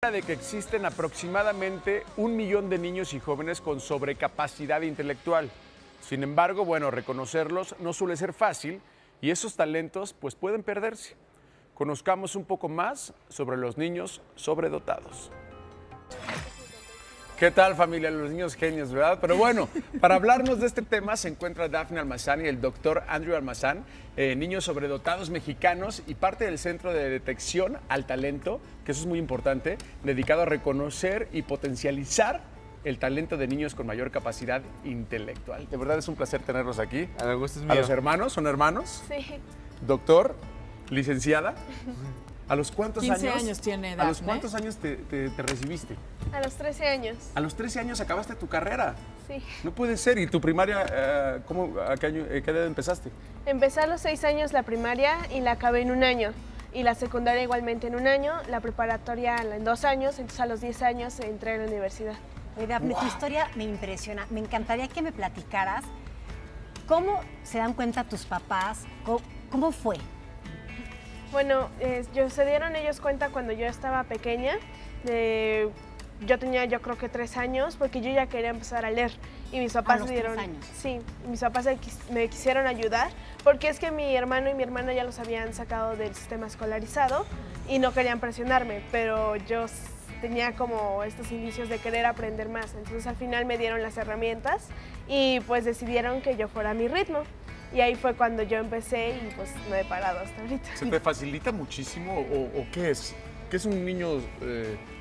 De que existen aproximadamente 1 millón de niños y jóvenes con sobrecapacidad intelectual. Sin embargo, bueno, reconocerlos no suele ser fácil y esos talentos pues pueden perderse. Conozcamos un poco más sobre los niños sobredotados. ¿Qué tal, familia? Los niños genios, ¿verdad? Pero bueno, para hablarnos de este tema se encuentra Dafne Almazán y el doctor Andrew Almazán, niños sobredotados mexicanos y parte del Centro de Detección al Talento, que eso es muy importante, dedicado a reconocer y potencializar el talento de niños con mayor capacidad intelectual. De verdad es un placer tenerlos aquí. El gusto es mío. A los hermanos, ¿son hermanos? Sí. Doctor, licenciada. ¿A los cuántos 15 años? años tiene Dafne. ¿A los cuántos años te recibiste? A los 13 años. A los 13 años acabaste tu carrera. Sí. No puede ser. ¿Y tu primaria, a qué edad empezaste? Empecé a los 6 años la primaria y la acabé en 1 año. Y la secundaria igualmente en 1 año, la preparatoria en 2 años, entonces a los 10 años entré a la universidad. Oye, Dafne, tu historia me impresiona. Me encantaría que me platicaras cómo se dan cuenta tus papás, cómo fue. Bueno, se dieron ellos cuenta cuando yo estaba pequeña. Yo tenía yo creo que 3 años porque yo ya quería empezar a leer. Y mis papás los me dieron, 3 años. Sí, mis papás me quisieron ayudar porque es que mi hermano y mi hermana ya los habían sacado del sistema escolarizado y no querían presionarme, pero yo tenía como estos indicios de querer aprender más. Entonces al final me dieron las herramientas y pues decidieron que yo fuera a mi ritmo. Y ahí fue cuando yo empecé y pues no he parado hasta ahorita. ¿Se te facilita muchísimo o qué es? ¿Qué es un niño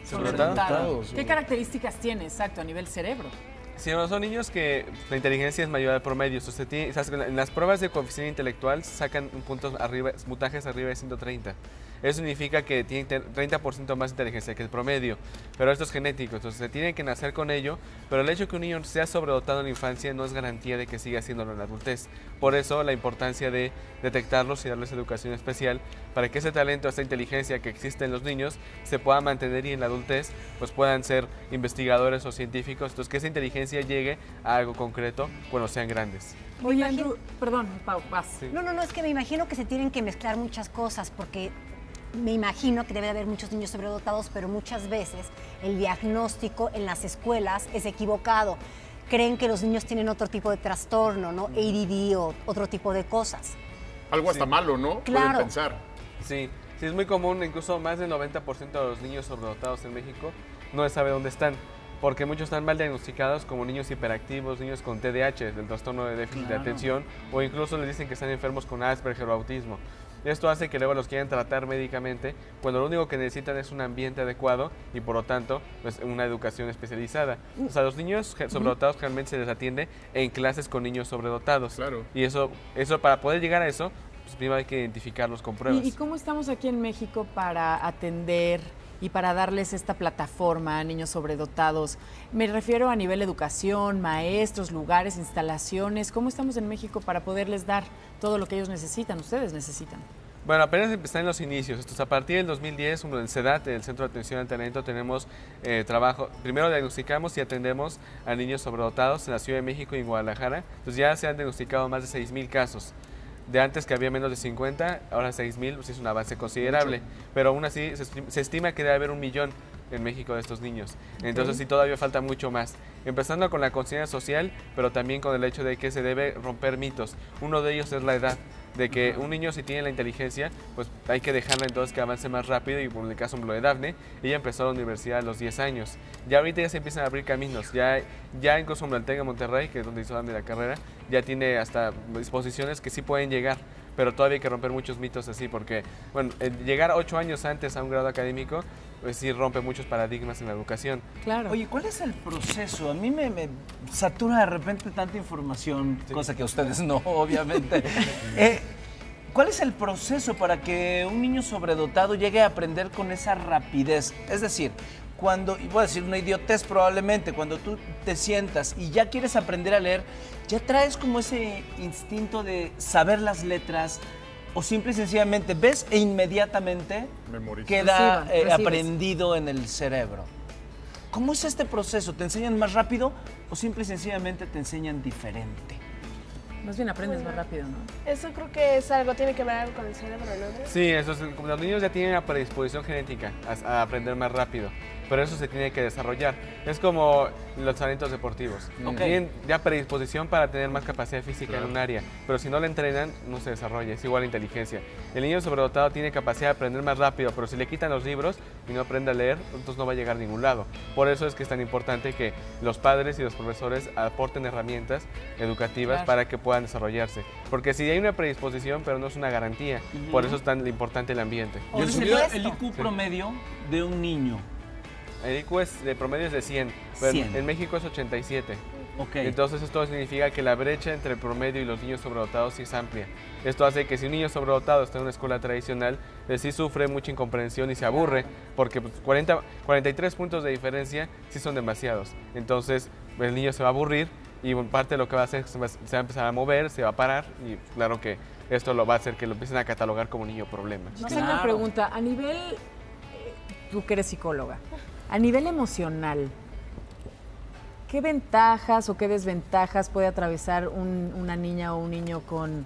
Sobredotado. ¿Qué características tiene, exacto, a nivel cerebro? Sí, no, son niños que la inteligencia es mayor al promedio. En las pruebas de coeficiente intelectual sacan puntos arriba, puntajes arriba de 130. Eso significa que tienen 30% más inteligencia que el promedio, pero esto es genético, entonces se tienen que nacer con ello, pero el hecho de que un niño sea sobredotado en la infancia no es garantía de que siga haciéndolo en la adultez. Por eso la importancia de detectarlos y darles educación especial para que ese talento, esa inteligencia que existe en los niños se pueda mantener y en la adultez pues puedan ser investigadores o científicos, entonces que esa inteligencia llegue a algo concreto cuando sean grandes. Oye, Andrew, perdón, Pau, vas. Sí. No, es que me imagino que se tienen que mezclar muchas cosas porque me imagino que debe de haber muchos niños sobredotados, pero muchas veces el diagnóstico en las escuelas es equivocado. Creen que los niños tienen otro tipo de trastorno, ¿no? ADD o otro tipo de cosas. Algo hasta malo, ¿no? Claro. Pueden pensar. Sí, es muy común, incluso más del 90% de los niños sobredotados en México no se sabe dónde están, porque muchos están mal diagnosticados como niños hiperactivos, niños con TDAH, del trastorno de déficit de atención, o incluso les dicen que están enfermos con Asperger o autismo. Esto hace que luego los quieran tratar médicamente cuando lo único que necesitan es un ambiente adecuado y por lo tanto pues, una educación especializada. O sea, los niños sobredotados realmente se les atiende en clases con niños sobredotados. Claro. Y eso para poder llegar a eso, pues primero hay que identificarlos con pruebas. ¿Y cómo estamos aquí en México para atender y para darles esta plataforma a niños sobredotados? Me refiero a nivel educación, maestros, lugares, instalaciones. ¿Cómo estamos en México para poderles dar todo lo que ellos necesitan, ustedes necesitan? Bueno, apenas están en los inicios. Entonces, a partir del 2010, en el CEDAT, el Centro de Atención al Talento, tenemos trabajo. Primero diagnosticamos y atendemos a niños sobredotados en la Ciudad de México y en Guadalajara. Entonces, ya se han diagnosticado más de 6,000 casos. De antes que había menos de 50, ahora 6,000, pues es un avance considerable. Mucho. Pero aún así se estima que debe haber 1 millón en México de estos niños. Entonces sí todavía falta mucho más. Empezando con la conciencia social, pero también con el hecho de que se debe romper mitos. Uno de ellos es la edad. De que un niño si tiene la inteligencia, pues hay que dejarla entonces que avance más rápido y por el caso de Dafne, ella empezó a la universidad a los 10 años. Ya ahorita ya se empiezan a abrir caminos, ya incluso en el TEC de Monterrey, que es donde hizo Dafne la carrera, ya tiene hasta disposiciones que sí pueden llegar, pero todavía hay que romper muchos mitos así, porque bueno, llegar 8 años antes a un grado académico, pues sí rompe muchos paradigmas en la educación. Claro. Oye, ¿cuál es el proceso? A mí me satura de repente tanta información, cosa que a ustedes no, obviamente. ¿Cuál es el proceso para que un niño sobredotado llegue a aprender con esa rapidez? Es decir, cuando, y voy a decir una idiotez probablemente, cuando tú te sientas y ya quieres aprender a leer, ya traes como ese instinto de saber las letras, o simple y sencillamente ves e inmediatamente Memorizas. queda Recibes. aprendido en el cerebro. ¿Cómo es este proceso? ¿Te enseñan más rápido o simple y sencillamente te enseñan diferente? Más bien aprendes más rápido, ¿no? Eso creo que es algo, tiene que ver algo con el cerebro, ¿no? Sí, eso es, como los niños ya tienen una predisposición genética a aprender más rápido, pero eso se tiene que desarrollar. Es como los talentos deportivos. Ok. Tienen ya predisposición para tener más capacidad física en un área, pero si no la entrenan, no se desarrolla. Es igual la inteligencia. El niño sobredotado tiene capacidad de aprender más rápido, pero si le quitan los libros y no aprende a leer, entonces no va a llegar a ningún lado. Por eso es que es tan importante que los padres y los profesores aporten herramientas educativas Claro. para que puedan desarrollarse. Porque si hay una predisposición, pero no es una garantía. Por eso es tan importante el ambiente. Y Por el supuesto. IQ promedio de un niño. El IQ es de promedio es de 100, pero 100. en México es 87. Ok. Entonces esto significa que la brecha entre el promedio y los niños sobredotados sí es amplia. Esto hace que si un niño sobredotado está en una escuela tradicional, sí sufre mucha incomprensión y se aburre, porque 43 puntos de diferencia sí son demasiados. Entonces el niño se va a aburrir y parte de lo que va a hacer es que se va a empezar a mover, se va a parar y claro que esto lo va a hacer que lo empiecen a catalogar como niño problema. Yo tengo una pregunta. A nivel, tú que eres psicóloga, a nivel emocional, ¿qué ventajas o qué desventajas puede atravesar una niña o un niño con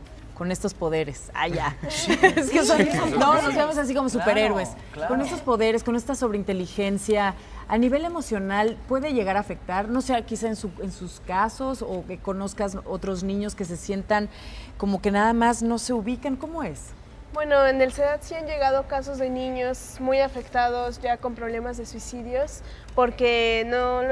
estos poderes? Ah, ya. Es que nos vemos así como superhéroes. claro. Con estos poderes, con esta sobreinteligencia, a nivel emocional, ¿puede llegar a afectar? No sé, quizá en sus casos o que conozcas otros niños que se sientan como que nada más no se ubican. ¿Cómo es? Bueno, en el CEDAT sí han llegado casos de niños muy afectados ya con problemas de suicidios porque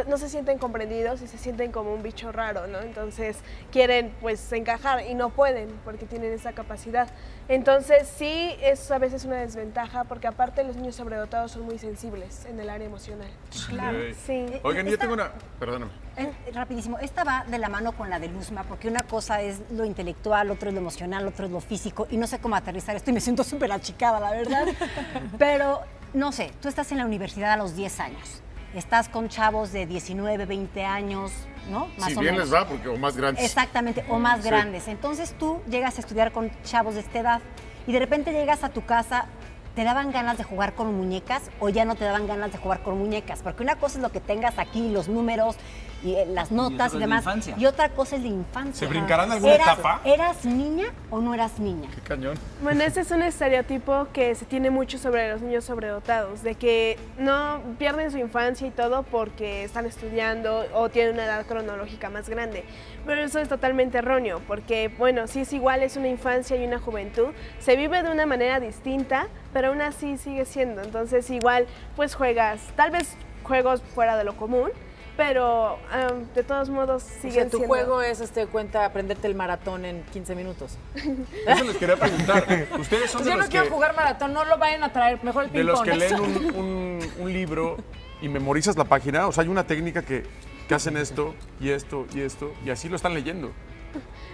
no se sienten comprendidos y se sienten como un bicho raro, ¿no? Entonces quieren pues encajar y no pueden porque tienen esa capacidad. Entonces sí es a veces una desventaja porque aparte los niños sobredotados son muy sensibles en el área emocional. Claro. Sí. Oigan, yo Esta- tengo una... Perdóname. Rapidísimo, esta va de la mano con la de Luzma, porque una cosa es lo intelectual, otro es lo emocional, otro es lo físico, y no sé cómo aterrizar esto y me siento súper achicada, la verdad. Pero, no sé, tú estás en la universidad a los 10 años, estás con chavos de 19, 20 años, ¿no? Más Si o bien menos. les va, porque o más grandes. Exactamente, o más Sí. grandes. Entonces tú llegas a estudiar con chavos de esta edad y de repente llegas a tu casa, ¿te daban ganas de jugar con muñecas o ya no te daban ganas de jugar con muñecas? Porque una cosa es lo que tengas aquí, los números y las notas cosa y es la demás. infancia. Y otra cosa es la infancia. ¿Se brincarán alguna etapa? ¿Eras niña o no eras niña? Qué cañón. Bueno, ese es un estereotipo que se tiene mucho sobre los niños sobredotados, de que no pierden su infancia y todo porque están estudiando o tienen una edad cronológica más grande. Pero eso es totalmente erróneo, porque bueno, sí es igual, es una infancia y una juventud, se vive de una manera distinta, pero aún así sigue siendo. Entonces igual pues juegas, tal vez juegos fuera de lo común, pero de todos modos O siguen sea, tu siendo... juego es cuenta aprenderte el maratón en 15 minutos. Eso les quería preguntar. Ustedes son Pues de yo no los quiero que... jugar maratón, no lo vayan a traer, mejor el De los ping-pong. que leen un libro y memorizas la página, o sea, hay una técnica que hacen esto y esto y esto y así lo están leyendo.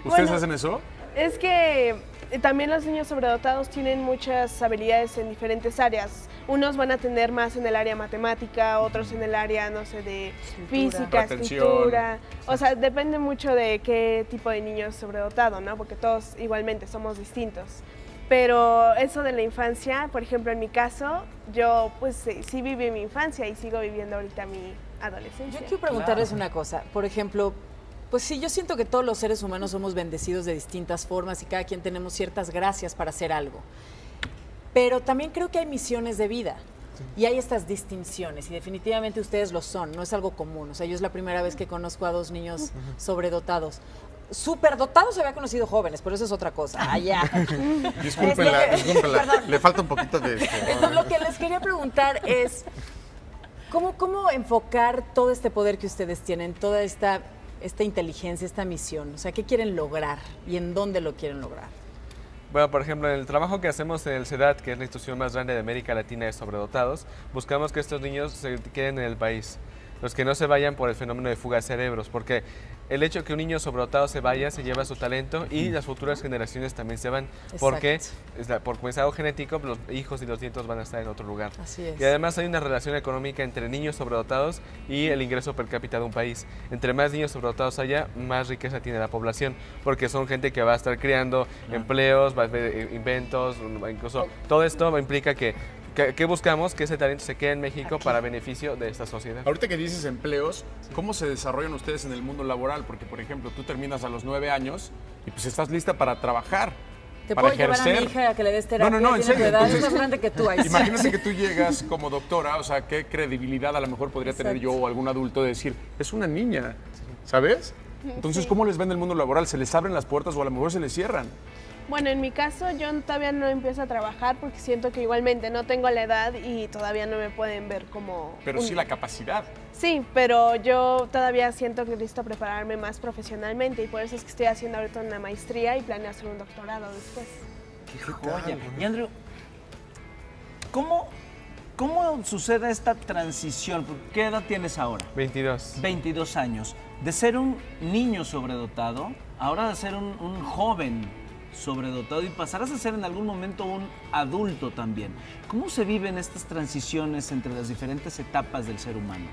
¿Ustedes Bueno, hacen eso? Es que también los niños sobredotados tienen muchas habilidades en diferentes áreas. Unos van a tener más en el área matemática, otros en el área, no sé, de física, Retención. escritura. O sea, depende mucho de qué tipo de niño es sobredotado, ¿no? Porque todos igualmente somos distintos. Pero eso de la infancia, por ejemplo, en mi caso, yo pues sí viví mi infancia y sigo viviendo ahorita mi adolescencia. Yo quiero preguntarles una cosa. Por ejemplo, pues sí, yo siento que todos los seres humanos somos bendecidos de distintas formas y cada quien tenemos ciertas gracias para hacer algo. Pero también creo que hay misiones de vida. Y hay estas distinciones, y definitivamente ustedes lo son, no es algo común. O sea, yo es la primera vez que conozco a dos niños sobredotados. Superdotados se había conocido jóvenes, pero eso es otra cosa. Ah, ya. Discúlpenla, discúlpenla. Perdón. Le falta un poquito de esto. Entonces, lo que les quería preguntar es, ¿cómo enfocar todo este poder que ustedes tienen, toda esta inteligencia, esta misión? O sea, ¿qué quieren lograr y en dónde lo quieren lograr? Bueno, por ejemplo, en el trabajo que hacemos en el CEDAT, que es la institución más grande de América Latina de sobredotados, buscamos que estos niños se queden en el país. Los que no se vayan por el fenómeno de fuga de cerebros, porque el hecho de que un niño sobredotado se vaya, se lleva su talento y las futuras generaciones también se van, porque por pensado genético los hijos y los nietos van a estar en otro lugar. Así es. Y además hay una relación económica entre niños sobredotados y el ingreso per cápita de un país. Entre más niños sobredotados haya, más riqueza tiene la población, porque son gente que va a estar creando empleos, va a haber inventos, incluso todo esto implica que buscamos que ese talento se quede en México para beneficio de esta sociedad. Ahorita que dices empleos, ¿cómo se desarrollan ustedes en el mundo laboral? Porque, por ejemplo, tú terminas a los 9 años y pues estás lista para trabajar. Te para puedo llevar a mi ejercer. hija a que le des terapia. No, en tiene tu serio. edad, Entonces, es más grande que tú. Ahí. imagínate que tú llegas como doctora, o sea, qué credibilidad a lo mejor podría tener yo o algún adulto de decir, es una niña, ¿sabes? Entonces, ¿cómo les ven el mundo laboral? ¿Se les abren las puertas o a lo mejor se les cierran? Bueno, en mi caso yo todavía no empiezo a trabajar porque siento que igualmente no tengo la edad y todavía no me pueden ver como... Pero sí la capacidad. Sí, pero yo todavía siento que necesito prepararme más profesionalmente y por eso es que estoy haciendo ahorita una maestría y planeo hacer un doctorado después. ¡Qué joya! Y Andrew, ¿cómo sucede esta transición? ¿Qué edad tienes ahora? 22. 22 años. De ser un niño sobredotado, ahora de ser un joven sobredotado y pasarás a ser en algún momento un adulto también. ¿Cómo se viven estas transiciones entre las diferentes etapas del ser humano?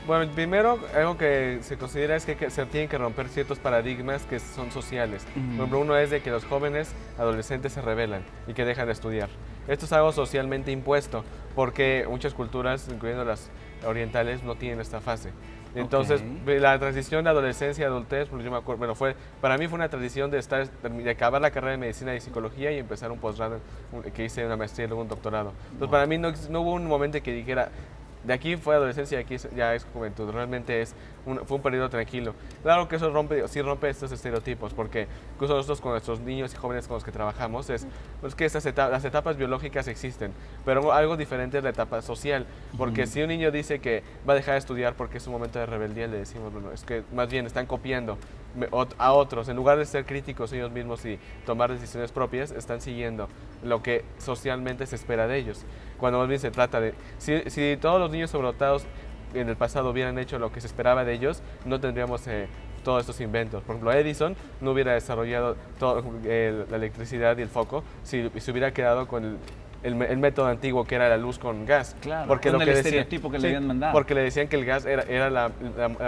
Bueno, primero, algo que se considera es que se tienen que romper ciertos paradigmas que son sociales. Por ejemplo, uno es de que los jóvenes adolescentes se rebelan y que dejan de estudiar. Esto es algo socialmente impuesto porque muchas culturas, incluyendo las orientales, no tienen esta fase. Entonces, la transición de adolescencia a adultez, pues yo me acuerdo, bueno, para mí fue una transición de acabar la carrera de medicina y psicología y empezar un posgrado, que hice una maestría y luego un doctorado. Entonces, para mí no hubo un momento que dijera, de aquí fue adolescencia y aquí ya es juventud. Realmente fue un periodo tranquilo. Claro que eso sí rompe estos estereotipos, porque incluso nosotros con nuestros niños y jóvenes con los que trabajamos, es que las etapas biológicas existen, pero algo diferente es la etapa social, porque si un niño dice que va a dejar de estudiar porque es un momento de rebeldía, le decimos, bueno, es que más bien están copiando a otros, en lugar de ser críticos ellos mismos y tomar decisiones propias, están siguiendo lo que socialmente se espera de ellos. Cuando más bien se trata de, si todos los niños sobredotados en el pasado hubieran hecho lo que se esperaba de ellos, no tendríamos todos estos inventos. Por ejemplo, Edison no hubiera desarrollado la electricidad y el foco si se hubiera quedado con el método antiguo que era la luz con gas. Claro, porque con lo el que estereotipo que le habían mandado. Porque le decían que el gas era la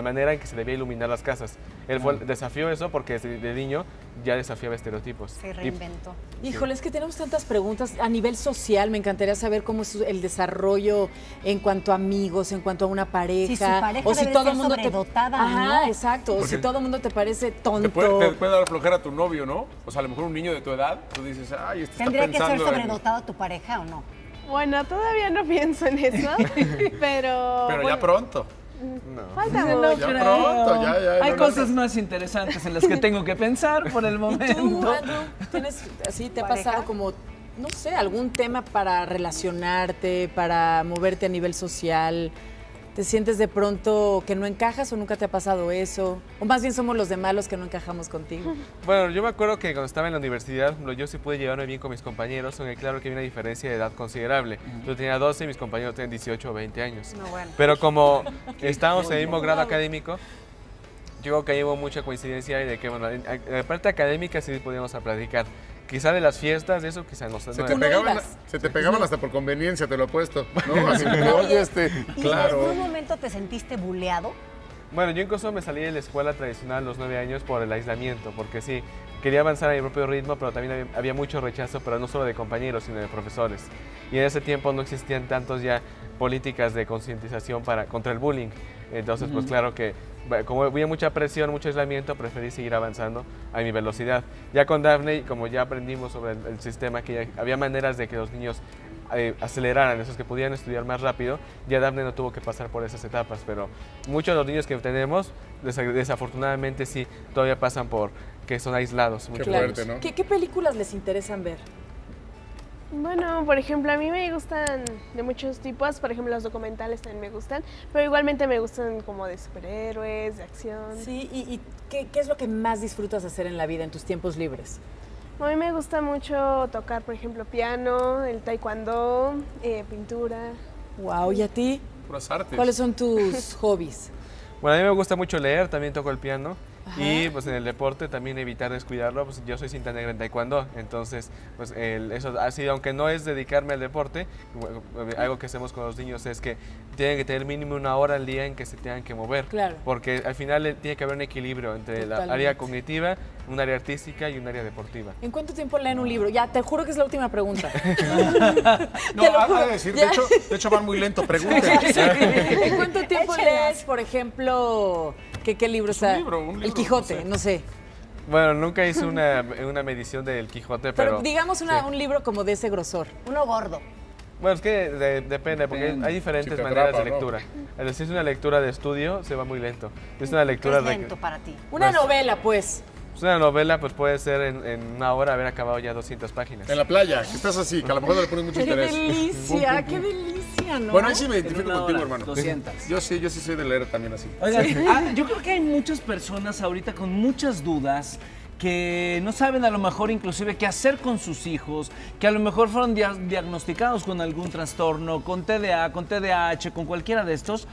manera en que se debía iluminar las casas. Él desafió eso porque de niño ya desafiaba estereotipos. Se reinventó. Híjole, es que tenemos tantas preguntas a nivel social. Me encantaría saber cómo es el desarrollo en cuanto a amigos, en cuanto a una pareja. Si su pareja o si debe todo ser el mundo sobredotada, Ajá, ¿no? exacto. O si todo el mundo te parece tonto. Te puede dar flojera a tu novio, ¿no? O sea, a lo mejor un niño de tu edad, tú dices, ay, este está ¿Tendría que ser pensando en... sobredotado tu pareja o no? Bueno, todavía no pienso en eso, pero... Pero ya bueno, pronto. falta No mucho. Ya creo. pronto, ya. Hay cosas más interesantes en las que tengo que pensar por el ¿Y tú, momento. Andrew, te ha ¿Pareja? pasado como, no sé, algún tema para relacionarte, para moverte a nivel social? ¿Te sientes de pronto que no encajas o nunca te ha pasado eso? O más bien somos los demás los que no encajamos contigo. Bueno, yo me acuerdo que cuando estaba en la universidad, yo sí pude llevarme bien con mis compañeros, aunque claro que hay una diferencia de edad considerable. Yo tenía 12 y mis compañeros tenían 18 o 20 años. No, bueno. Pero como estábamos en el mismo grado académico, yo creo que ahí hubo mucha coincidencia y de que, bueno, en la parte académica sí podíamos platicar. Quizá de las fiestas, de eso quizá no sé. Se no te, era- ibas. pegaban hasta por conveniencia, te lo apuesto. ¿No? Así que, oye, ¿Y en claro. algún momento te sentiste buleado? Bueno, yo incluso me salí de la escuela tradicional a los 9 años por el aislamiento, porque sí, quería avanzar a mi propio ritmo, pero también había mucho rechazo, pero no solo de compañeros, sino de profesores. Y en ese tiempo no existían tantos ya políticas de concientización contra el bullying. Entonces, pues claro que como había mucha presión, mucho aislamiento, preferí seguir avanzando a mi velocidad. Ya con Daphne, como ya aprendimos sobre el sistema, que ya había maneras de que los niños aceleraran, esos que pudieran estudiar más rápido, ya Daphne no tuvo que pasar por esas etapas, pero muchos de los niños que tenemos, desafortunadamente sí, todavía pasan por que son aislados. Qué muchos fuerte, niños. ¿no? ¿Qué películas les interesan ver? Bueno, por ejemplo, a mí me gustan de muchos tipos, por ejemplo, los documentales también me gustan, pero igualmente me gustan como de superhéroes, de acción. Sí, ¿y qué es lo que más disfrutas hacer en la vida, en tus tiempos libres? A mí me gusta mucho tocar, por ejemplo, piano, el taekwondo, pintura. Wow, ¿y a ti? Puras artes. ¿Cuáles son tus hobbies? Bueno, a mí me gusta mucho leer, también toco el piano. Y pues en el deporte también evitar descuidarlo, pues yo soy cinta negra en taekwondo, entonces pues eso ha sido, aunque no es dedicarme al deporte, algo que hacemos con los niños es que tienen que tener mínimo 1 hora al día en que se tengan que mover, Claro. porque al final tiene que haber un equilibrio entre la Totalmente. área cognitiva, un área artística y un área deportiva. ¿En cuánto tiempo leen un libro? Ya, te juro que es la última pregunta. No, Te lo ha juro. de decir, Ya. de hecho van muy lento, pregunten. ¿En cuánto tiempo Échelas. lees, por ejemplo, qué libro Pues un está? libro, un El libro, Quijote, no sé. no sé. Bueno, nunca hice una medición del Quijote, Pero digamos sí. un libro como de ese grosor. Uno gordo. Bueno, es que depende, porque hay diferentes Si te maneras atrapa, de ¿no? lectura. Es decir, si es una lectura de estudio, se va muy lento. Si es una ¿Qué lectura es lento para ti? Una Pues- novela, pues. Es una novela, pues puede ser en una hora haber acabado ya 200 páginas. En la playa, que estás así, que a lo mejor no le pones mucho ¡Qué interés. delicia! ¡Qué delicia, ¿no? Bueno, ahí sí me identifico En una contigo, hora, hermano. 200. Yo sí soy de leer también así. Oigan, yo creo que hay muchas personas ahorita con muchas dudas que no saben a lo mejor inclusive qué hacer con sus hijos, que a lo mejor fueron diagnosticados con algún trastorno, con TDA, con TDAH, con cualquiera de estos.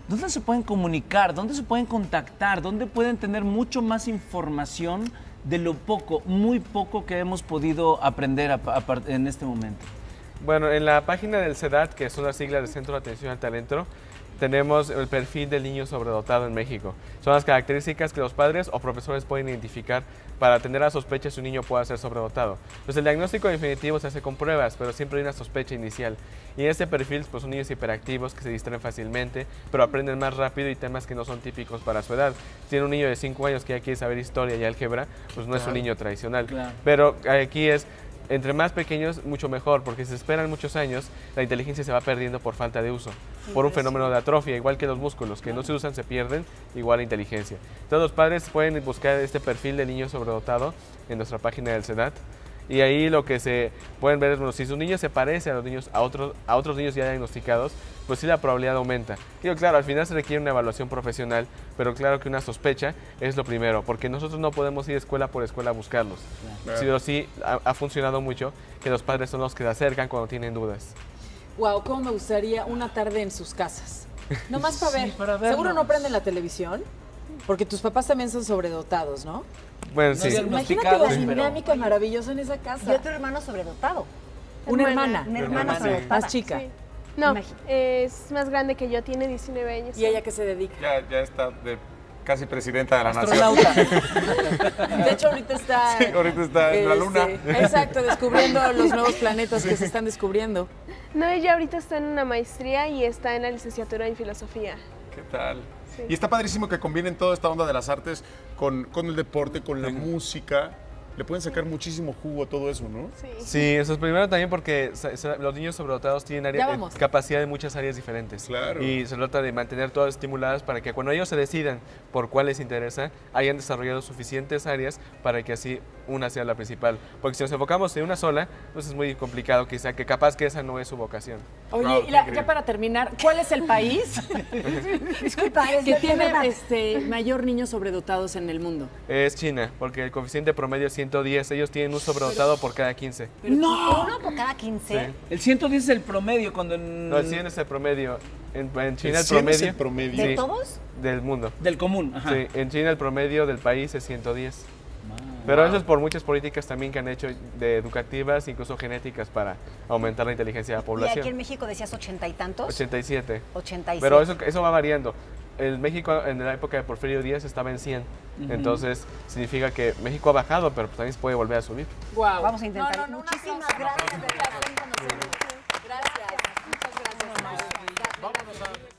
¿Dónde se pueden comunicar? ¿Dónde se pueden contactar? ¿Dónde pueden tener mucho más información de lo poco, muy poco que hemos podido aprender en este momento? Bueno, en la página del CEDAT, que son las siglas del Centro de Atención al Talento, tenemos el perfil del niño sobredotado en México. Son las características que los padres o profesores pueden identificar para tener la sospecha si un niño pueda ser sobredotado. Pues el diagnóstico definitivo se hace con pruebas, pero siempre hay una sospecha inicial. Y en este perfil pues, son niños hiperactivos que se distraen fácilmente, pero aprenden más rápido y temas que no son típicos para su edad. Si tiene un niño de 5 años que ya quiere saber historia y álgebra, pues no es un niño tradicional. Claro. Pero aquí es entre más pequeños, mucho mejor, porque si se esperan muchos años, la inteligencia se va perdiendo por falta de uso, por un fenómeno de atrofia, igual que los músculos, que no se usan, se pierden, igual la inteligencia. Entonces los padres pueden buscar este perfil de niño sobredotado en nuestra página del CEDAT, y ahí lo que se pueden ver es, bueno, si su niño se parece a los niños, a otros niños ya diagnosticados, pues sí la probabilidad aumenta. Digo, claro, al final se requiere una evaluación profesional, pero claro que una sospecha es lo primero, porque nosotros no podemos ir escuela por escuela a buscarlos. Claro. Sí ha funcionado mucho que los padres son los que se acercan cuando tienen dudas. Wow, cómo me gustaría una tarde en sus casas. Nomás para ver. para verlo. Seguro no prenden la televisión, porque tus papás también son sobredotados, ¿no? Bueno, No sí. diagnosticados, Imagínate la pero- dinámica maravillosa en esa casa. Y otro hermano sobredotado. Una hermana. Una hermana Sí. sobredotada. Más chica. Sí. No, Imagi- es más grande que yo, tiene 19 años. ¿Y ella qué se dedica? Ya está de casi presidenta de la Astronauta. De hecho, ahorita está... Sí, ahorita está en la luna. Exacto, descubriendo los nuevos planetas que se están descubriendo. No, ella ahorita está en una maestría y está en la licenciatura en filosofía. ¿Qué tal? Sí. Y está padrísimo que combinen toda esta onda de las artes con el deporte, con la música. Le pueden sacar muchísimo jugo a todo eso, ¿no? Sí. Sí, eso es primero también porque los niños sobredotados tienen Ya vamos. capacidad de muchas áreas diferentes. Claro. Y se trata de mantener todas estimuladas para que cuando ellos se decidan por cuál les interesa, hayan desarrollado suficientes áreas para que así una sea la principal. Porque si nos enfocamos en una sola, pues es muy complicado quizá, que capaz que esa no es su vocación. Oye, Wow, y qué ya increíble. para terminar, ¿cuál es el país Disculpa, es que de tiene verdad. mayor niños sobredotados en el mundo? Es China, porque el coeficiente promedio es 110, ellos tienen un sobredotado por cada 15. ¡No! Uno por cada 15. Sí. El 110 es el promedio cuando en... No, el 100 es el promedio. En China el 100 promedio, es el promedio. ¿De Sí. todos? del mundo. Del común, ajá. Sí, en China el promedio del país es 110. Pero eso es por muchas políticas también que han hecho de educativas, incluso genéticas, para aumentar la inteligencia de la Y población. aquí en México decías 80 y tantos. 87. 87. Pero eso va variando. En México, en la época de Porfirio Díaz, estaba en 100. Entonces, significa que México ha bajado, pero también se puede volver a subir. Wow. Vamos a intentar. un Muchísimas aplauso. gracias. Un placer conocerlos. Gracias. Muchas gracias.